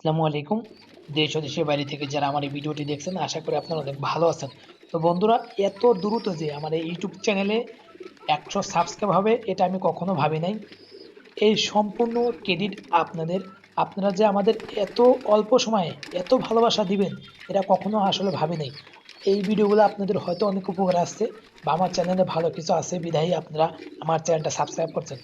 আসসালামু আলাইকুম। দেশ ও দেশের বাইরে থেকে যারা আমার এই ভিডিওটি দেখছেন আশা করি আপনারা অনেক ভালো আছেন। তো বন্ধুরা, এত দ্রুত যে আমার এই ইউটিউব চ্যানেলে ১০০ সাবস্ক্রাইব হবে এটা আমি কখনো ভাবি নাই। এই সম্পূর্ণ ক্রেডিট আপনাদের। আপনারা যে আমাদের এত অল্প সময়ে এত ভালোবাসা দিবেন এটা কখনো আসলে ভাবি নাই। এই ভিডিওগুলো আপনাদের হয়তো অনেক উপকার আসছে বা আমার চ্যানেলে ভালো কিছু আছে বিধায়ী আপনারা আমার চ্যানেলটা সাবস্ক্রাইব করছেন।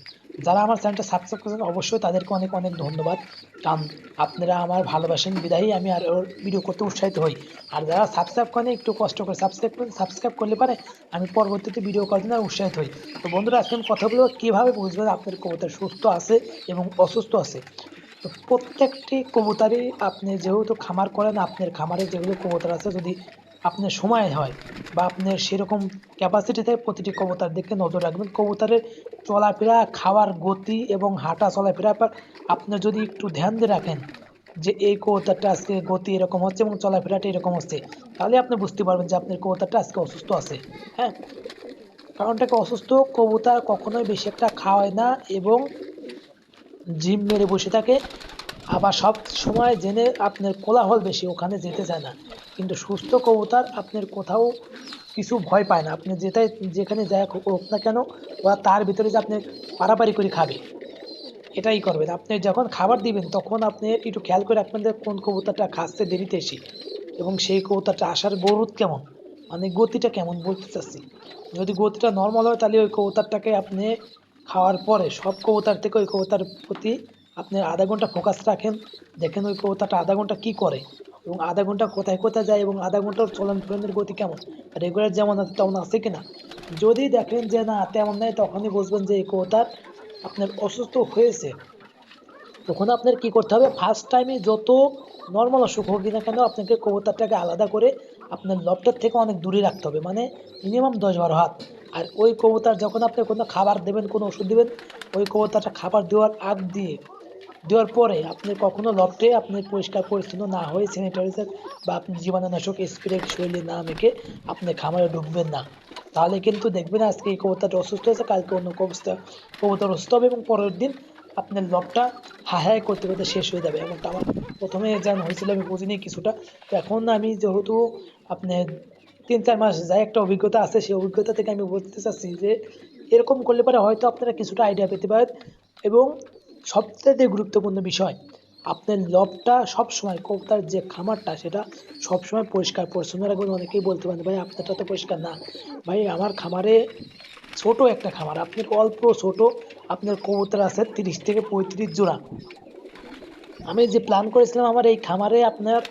যারা আমার চ্যানেলটা সাবস্ক্রাইব করেছেন অবশ্যই তাদেরকে অনেক অনেক ধন্যবাদ। কারণ আপনারা আমার ভালোবাসেন বিধায়ী আমি আর ওর ভিডিও করতে উৎসাহিত হই। আর যারা সাবস্ক্রাইব করেন একটু কষ্ট করে সাবস্ক্রাইব করেন, সাবস্ক্রাইব করলে পারে আমি পরবর্তীতে ভিডিও করার জন্য উৎসাহিত হই। তো বন্ধুরা, আজকে আমি কথা বলবো কীভাবে বুঝবেন আপনার কবুতর সুস্থ আছে এবং অসুস্থ আছে। তো প্রত্যেকটি কবুতরই আপনি যেহেতু খামার করেন, আপনার খামারে যেগুলো কবুতর আছে যদি আপনার সময় হয় বা আপনার সেরকম ক্যাপাসিটি থাকে প্রতিটি কবুতর দিকে নজর রাখবেন। কবুতরের চলাফেরা, খাওয়ার গতি এবং হাঁটা চলাফেরা আপনি যদি একটু ধ্যান দিয়ে রাখেন যে এই কবুতরটা আজকে গতি এরকম হচ্ছে এবং চলাফেরাটা এরকম হচ্ছে, তাহলে আপনি বুঝতে পারবেন যে আপনার কবুতরটা আজকে অসুস্থ আছে। হ্যাঁ, কারণটাকে অসুস্থ কবুতর কখনোই বেশি একটা খাওয়ায় না এবং জিম মেরে বসে থাকে। আবার সব সময় জেনে আপনার কোলাহল বেশি ওখানে যেতে চায় না। কিন্তু সুস্থ কবুতর আপনার কোথাও কিছু ভয় পায় না। আপনি যেখানে যায় হোক না কেন ওরা তার ভিতরে যে আপনি পারাপারি করে খাবে এটাই করবেন। আপনি যখন খাবার দিবেন তখন আপনি একটু খেয়াল করে রাখবেন যে কোন কবুতরটা খাচ্ছে দেরিতে এসে এবং সেই কবুতরটা আসার গরুদ কেমন, মানে গতিটা কেমন বলতে চাচ্ছি। যদি গতিটা নর্মাল হয় তাহলে ওই কবুতরটাকে আপনি খাওয়ার পরে সব কবুতর থেকে ওই কবুতর প্রতি আপনি আধা ঘন্টা ফোকাস রাখেন। দেখেন ওই কবুতরটা আধা ঘন্টা কী করে এবং আধা ঘন্টা কোথায় কোথায় যায় এবং আধা ঘন্টার চলন ফিরনের গতি কেমন, রেগুলার যেমন আছে তেমন আছে কিনা। যদি দেখেন যে না তেমন নেই তখনই বুঝবেন যে এই কবুতর আপনার অসুস্থ হয়েছে। তখন আপনার কি করতে হবে, ফার্স্ট টাইমে যত নর্মাল অসুখ হোক না কেন আপনাকে কবুতরটাকে আলাদা করে আপনার লফটের থেকে অনেক দূরে রাখতে হবে, মানে মিনিমাম ১০-১২ হাত। আর ওই কবুতর যখন আপনি কোনো খাবার দেবেন, কোনো ওষুধ দেবেন, ওই কবুতরটা খাবার দেওয়ার আগ দিয়ে দেওয়ার পরে আপনি কখনো লফটে আপনি পরিষ্কার পরিচ্ছন্ন না হয়ে স্যানিটাইজার বা আপনি জীবাণুনাশক স্প্রে শরীরে না মেখে আপনি খামারে ঢুকবেন না। তাহলে কিন্তু দেখবেন আজকে এই কবুতরটা অসুস্থ হয়েছে, কালকে অন্য কবুতর অসুস্থ হবে এবং পরের দিন আপনার লবটা হায় করতে করতে শেষ হয়ে যাবে। এমনটা আমার প্রথমে যেমন হয়েছিল আমি বুঝিনি কিছুটা। তো এখন আমি যেহেতু আপনার ৩-৪ মাস যায় একটা অভিজ্ঞতা আছে, সেই অভিজ্ঞতা থেকে আমি বলতে চাচ্ছি যে এরকম করলে পরে হয়তো আপনারা কিছুটা আইডিয়া পেতে পারেন। এবং সবথেকে গুরুত্বপূর্ণ বিষয়, আপনার লবটা সবসময় কবুতর যে খামারটা সেটা সবসময় পরিষ্কার পরিচ্ছন্ন রাখবেন। অনেকেই বলতে পারেন ভাই আপনারটা তো পরিষ্কার না। ভাই আমার খামারে ছোট একটা খামার, আপনার অল্প ছোট, আপনার কবুতর আছে ৩০ থেকে ৩৫ জোড়া। আমি যে প্ল্যান করেছিলাম আমার এই খামারে আপনার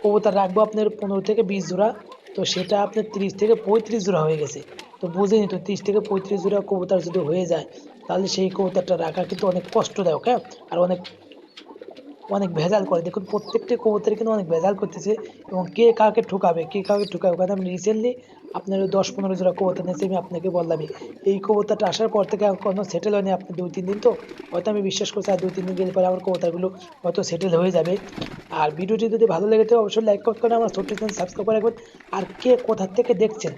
কবুতর রাখবো আপনার ১৫ থেকে ২০ জোড়া, তো সেটা আপনার ৩০ থেকে ৩৫ জোড়া হয়ে গেছে। তো বুঝেনি তো ৩০ থেকে ৩৫ জোড়া কবুতর যদি হয়ে যায় তাহলে সেই কবুতরটা রাখা কিন্তু অনেক কষ্টদায়ক। হ্যাঁ, আর অনেক অনেক ভেজাল করে। দেখুন প্রত্যেকটি কবুতরে কিন্তু অনেক ভেজাল করতেছে এবং কে কাকে ঠকাবে, কে কাকে ঠকাবে। কারণ আমি রিসেন্টলি আপনার ওই ১০-১৫ জোড়া কবুতর নিয়েছি, আমি আপনাকে বললামই। এই কবুতরটা আসার পর থেকে এখনো সেটেল হয়নি আপনার ২-৩ দিন, তো হয়তো আমি বিশ্বাস করছি আর ২-৩ দিন গেলে পরে আমার কবুতরগুলো হয়তো সেটেল হয়ে যাবে। আর ভিডিওটি যদি ভালো লেগে থাকে অবশ্যই লাইক করতে পারেন, আমার ছোট্ট চ্যানেল সাবস্ক্রাইব করে রাখবেন। আর কে কোথা থেকে দেখছেন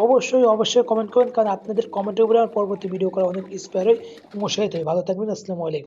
অবশ্যই কমেন্ট করবেন, কারণ আপনাদের কমেন্টের উপরে আমার পরবর্তী ভিডিও করা অনেক ইন্সপায়ার হই এবং উৎসাহিত হই। ভালো থাকবেন। আসসালামু আলাইকুম।